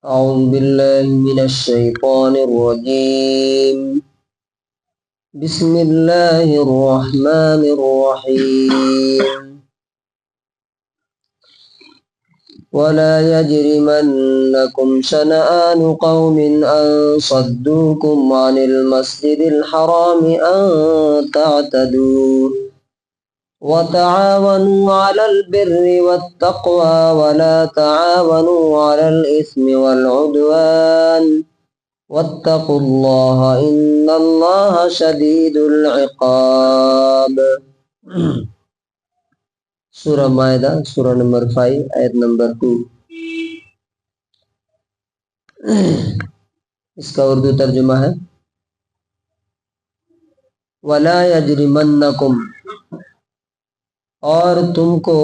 أعوذ بالله من الشيطان الرجيم. بسم الله الرحمن الرحيم. ولا يجرمنكم شنآن قوم أن صدوكم عن المسجد الحرام أن تعتدوا وتعاونوا على البر والتقوى ولا تعاونوا على الإثم والعدوان واتقوا الله إن الله شديد العقاب. سورہ مائدہ سورہ نمبر 5 آیت نمبر 2. اس کا اردو ترجمہ ہے وَلَا يَجْرِمَنَّكُمْ، اور تم کو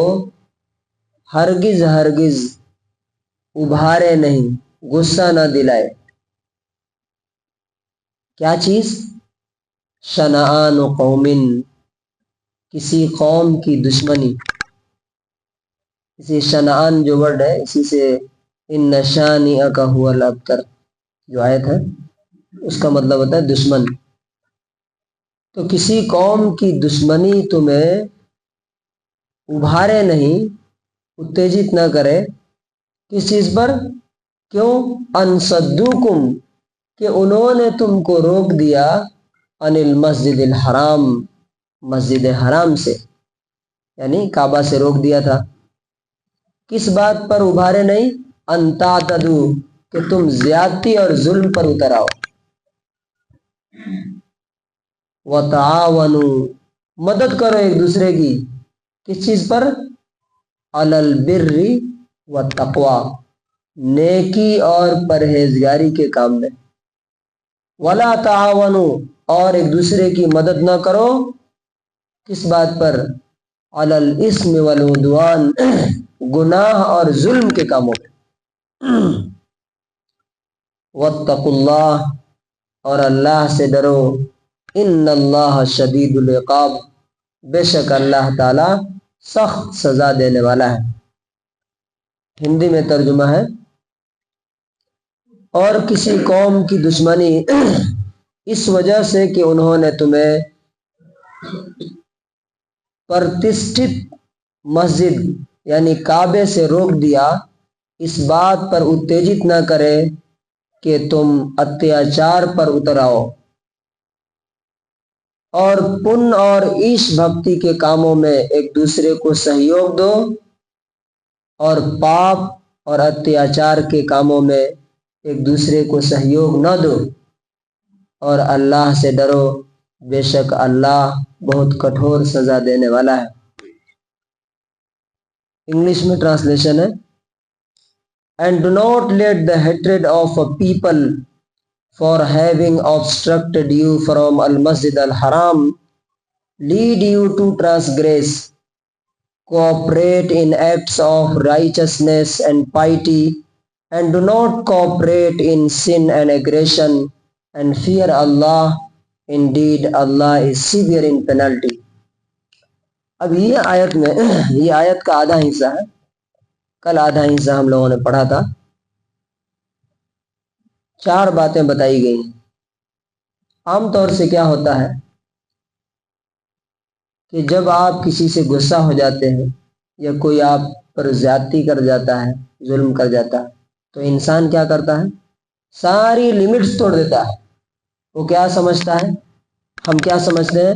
ہرگز ابھارے نہیں، غصہ نہ دلائے. کیا چیز؟ شنآن قوم، کسی قوم کی دشمنی. اسی شنآن جو ورڈ ہے اسی سے ان شانئک ھو الابتر جو آیت ہے اس کا مطلب ہوتا ہے دشمن. تو کسی قوم کی دشمنی تمہیں ابھارے نہیں، اتیجت نہ کرے. کس چیز پر؟ کیوں؟ ان صدوکم، کہ انہوں نے تم کو روک دیا عن المسجد الحرام، مسجد حرام سے، یعنی کعبہ سے روک دیا تھا. کس بات پر ابھارے نہیں؟ ان تعتدوا، کہ تم زیادتی اور ظلم پر اتر آؤ. وتعاونوا، مدد کرو ایک دوسرے کی. کس چیز پر؟ علی البر والتقوی، نیکی اور پرہیزگاری کے کام میں. ولا تعاونوا، اور ایک دوسرے کی مدد نہ کرو. کس بات پر؟ علی الاثم والعدوان، گناہ اور ظلم کے کاموں میں. واتقوا اللہ، اور اللہ سے ڈرو. ان اللہ شدید العقاب، بے شک اللہ تعالی سخت سزا دینے والا ہے. ہندی میں ترجمہ ہے اور کسی قوم کی دشمنی اس وجہ سے کہ انہوں نے تمہیں پرتشٹھت مسجد یعنی کعبے سے روک دیا، اس بات پر اتیجت نہ کرے کہ تم اتیاچار پر اتر آؤ، اور پن اور ایش بھکتی کے کاموں میں ایک دوسرے کو سہیوگ دو، اور پاپ اور اتیاچار کے کاموں میں ایک دوسرے کو سہیوگ نہ دو. اور اللہ سے ڈرو، بے شک اللہ بہت کٹھور سزا دینے والا ہے. انگلش میں ٹرانسلیشن ہے And do not let the hatred of a people for having obstructed you from al-Masjid al-Haram lead you to transgress. Cooperate in acts of righteousness and piety, and do not cooperate in sin and aggression, and fear Allah. Indeed, Allah is severe in penalty. اب یہ آیت میں یہ آیت کا آدھا حصہ ہے. کل آدھا حصہ ہم لوگوں نے پڑھا تھا. 4 باتیں بتائی گئی. عام طور سے کیا ہوتا ہے کہ جب آپ کسی سے غصہ ہو جاتے ہیں یا کوئی آپ پر زیادتی کر جاتا ہے، ظلم کر جاتا ہے، تو انسان کیا کرتا ہے؟ ساری لیمٹس توڑ دیتا ہے. وہ کیا سمجھتا ہے؟ ہم کیا سمجھتے ہیں؟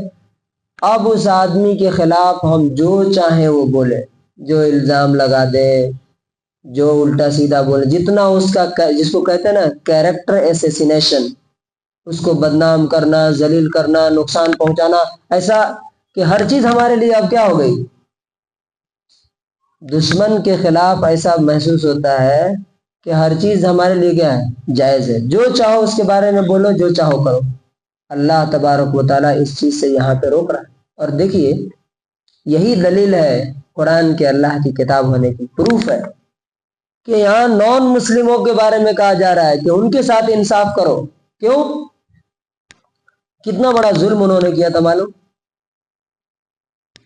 اب اس آدمی کے خلاف ہم جو چاہیں وہ بولے، جو الزام لگا دے، جو الٹا سیدھا بولے، جتنا اس کا جس کو کہتے ہیں نا کیریکٹر اسیسینیشن، اس کو بدنام کرنا، ذلیل کرنا، نقصان پہنچانا، ایسا کہ ہر چیز ہمارے لیے اب کیا ہو گئی؟ دشمن کے خلاف ایسا محسوس ہوتا ہے کہ ہر چیز ہمارے لیے کیا ہے؟ جائز ہے. جو چاہو اس کے بارے میں بولو، جو چاہو کرو. اللہ تبارک و تعالیٰ اس چیز سے یہاں پہ روک رہا ہے. اور دیکھیے یہی دلیل ہے قرآن کے اللہ کی کتاب ہونے کی، پروف ہے کہ یہاں نان مسلموں کے بارے میں کہا جا رہا ہے کہ ان کے ساتھ انصاف کرو. کیوں؟ کتنا بڑا ظلم انہوں نے کیا تھا معلوم؟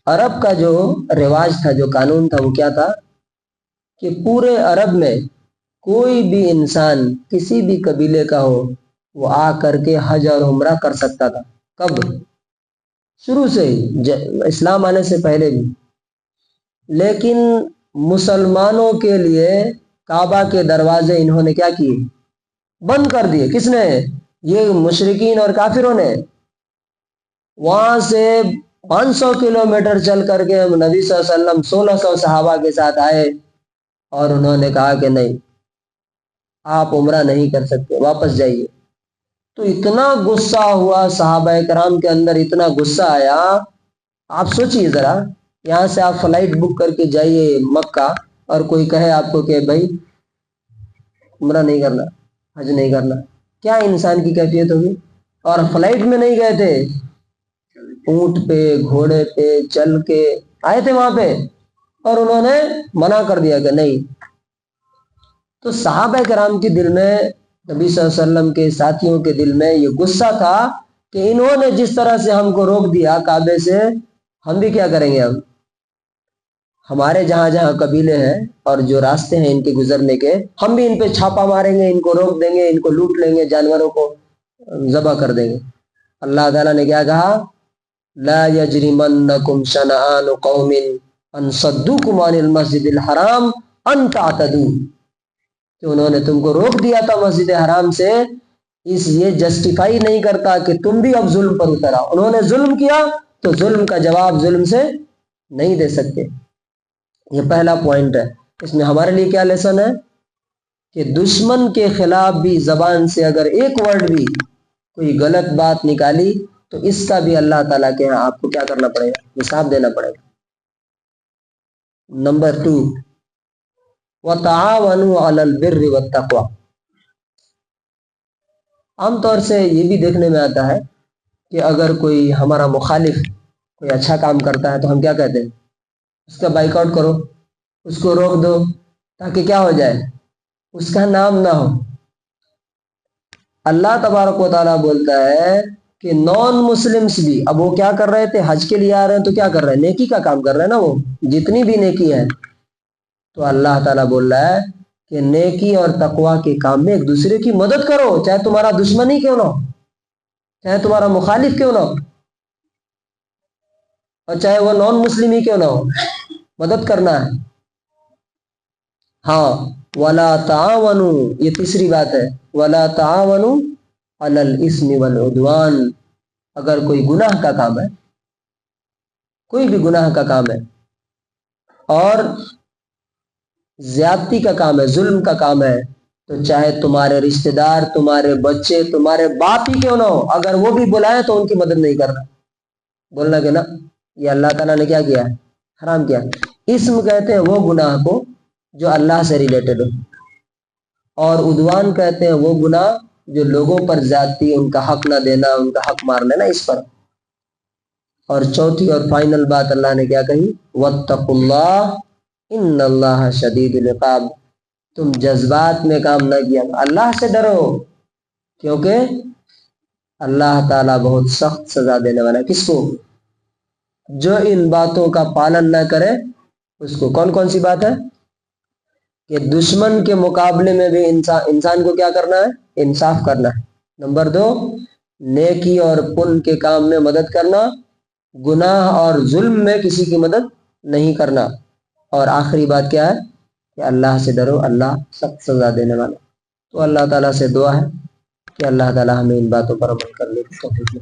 عرب کا جو رواج تھا، جو قانون تھا، وہ کیا تھا کہ پورے عرب میں کوئی بھی انسان کسی بھی قبیلے کا ہو وہ آ کر کے حج اور عمرہ کر سکتا تھا. کب؟ شروع سے ہی، اسلام آنے سے پہلے بھی. لیکن مسلمانوں کے لیے کعبہ کے دروازے انہوں نے کیا کیے؟ بند کر دیے. کس نے؟ یہ مشرکین اور کافروں نے. وہاں سے 500 کلومیٹر چل کر کے نبی صلی اللہ علیہ وسلم 1600 صحابہ کے ساتھ آئے اور انہوں نے کہا کہ نہیں، آپ عمرہ نہیں کر سکتے، واپس جائیے. تو اتنا غصہ ہوا صحابہ کرام کے اندر، اتنا غصہ آیا. آپ سوچئے ذرا، یہاں سے آپ فلائٹ بک کر کے جائیے مکہ اور کوئی کہے آپ کو کہ بھائی عمرہ نہیں کرنا، حج نہیں کرنا، کیا انسان کی کیفیت ہوگی؟ اور فلائٹ میں نہیں گئے تھے، اونٹ پہ گھوڑے پہ چل کے آئے تھے وہاں پہ، اور انہوں نے منع کر دیا کہ نہیں. تو صحابہ کرام کے دل میں، نبی صلی اللہ علیہ وسلم کے ساتھیوں کے دل میں یہ غصہ تھا کہ انہوں نے جس طرح سے ہم کو روک دیا کعبے سے، ہم بھی کیا کریں گے؟ اب ہمارے جہاں جہاں قبیلے ہیں اور جو راستے ہیں ان کے گزرنے کے، ہم بھی ان پہ چھاپا ماریں گے، ان کو روک دیں گے، ان کو لوٹ لیں گے، جانوروں کو ذبح کر دیں گے. اللہ تعالیٰ نے کیا کہا؟ لا یجرمنکم شنآن قوم ان صدوکم عن المسجد الحرام ان تعتدوا، کہ انہوں نے تم کو روک دیا تھا مسجد حرام سے، اس یہ جسٹیفائی نہیں کرتا کہ تم بھی اب ظلم پر اتر آؤ. انہوں نے ظلم کیا تو ظلم کا جواب ظلم سے نہیں دے سکتے. یہ پہلا پوائنٹ ہے. اس میں ہمارے لیے کیا لیسن ہے؟ کہ دشمن کے خلاف بھی زبان سے اگر ایک ورڈ بھی کوئی غلط بات نکالی تو اس کا بھی اللہ تعالیٰ کے ہاں آپ کو کیا کرنا پڑے گا؟ حساب دینا پڑے گا. نمبر 2، وَتَعَاوَنُوا عَلَى الْبِرِّ وَالتَّقْوَى. عام طور سے یہ بھی دیکھنے میں آتا ہے کہ اگر کوئی ہمارا مخالف کوئی اچھا کام کرتا ہے تو ہم کیا کہتے ہیں؟ اس کا بائیک آؤٹ کرو، اس کو روک دو، تاکہ کیا ہو جائے؟ اس کا نام نہ ہو. اللہ تبارک و تعالیٰ بولتا ہے کہ نان مسلمس بھی، اب وہ کیا کر رہے تھے؟ حج کے لیے آ رہے ہیں تو کیا کر رہے ہیں؟ نیکی کا کام کر رہے ہیں نا، وہ جتنی بھی نیکی ہے. تو اللہ تعالیٰ بول رہا ہے کہ نیکی اور تقوی کے کام میں ایک دوسرے کی مدد کرو، چاہے تمہارا دشمن ہی کیوں نہ ہو، چاہے تمہارا مخالف کیوں نہ ہو، اور چاہے وہ نان مسلم ہی کیوں نہ ہو، مدد کرنا ہے. ہاں، وَلَا تَعَاوَنُوا، یہ تیسری بات ہے، وَلَا تَعَاوَنُوا عَلَى الْإِثْمِ وَالْعُدْوَانِ. اگر کوئی گناہ کا کام ہے، کوئی بھی گناہ کا کام ہے اور زیادتی کا کام ہے، ظلم کا کام ہے، تو چاہے تمہارے رشتہ دار، تمہارے بچے، تمہارے باپ ہی کیوں نہ ہو، اگر وہ بھی بلائیں تو ان کی مدد نہیں کرنا. بولنا کہ نا، یہ اللہ تعالیٰ نے کیا کیا ہے؟ حرام کیا. اسم کہتے ہیں وہ گناہ کو جو اللہ سے ریلیٹڈ ہو، اور عدوان کہتے ہیں وہ گناہ جو لوگوں پر زیادتی، ان کا حق نہ دینا، ان کا حق مار لینا اس پر. اور چوتھی اور فائنل بات اللہ نے کیا کہی؟ وَاتَّقُوا اللَّهَ ان اللہ شدید العقاب. تم جذبات میں کام نہ کیا، اللہ سے ڈرو، کیونکہ اللہ تعالیٰ بہت سخت سزا دینے والا ہے. کس کو؟ جو ان باتوں کا پالن نہ کرے اس کو. کون کون سی بات ہے؟ کہ دشمن کے مقابلے میں بھی انسان کو کیا کرنا ہے؟ انصاف کرنا ہے. نمبر 2، نیکی اور پن کے کام میں مدد کرنا، گناہ اور ظلم میں کسی کی مدد نہیں کرنا. اور آخری بات کیا ہے؟ کہ اللہ سے ڈرو، اللہ سخت سزا دینے والا. تو اللہ تعالیٰ سے دعا ہے کہ اللہ تعالیٰ ہمیں ان باتوں پر عمل کرنے کی توفیق دے.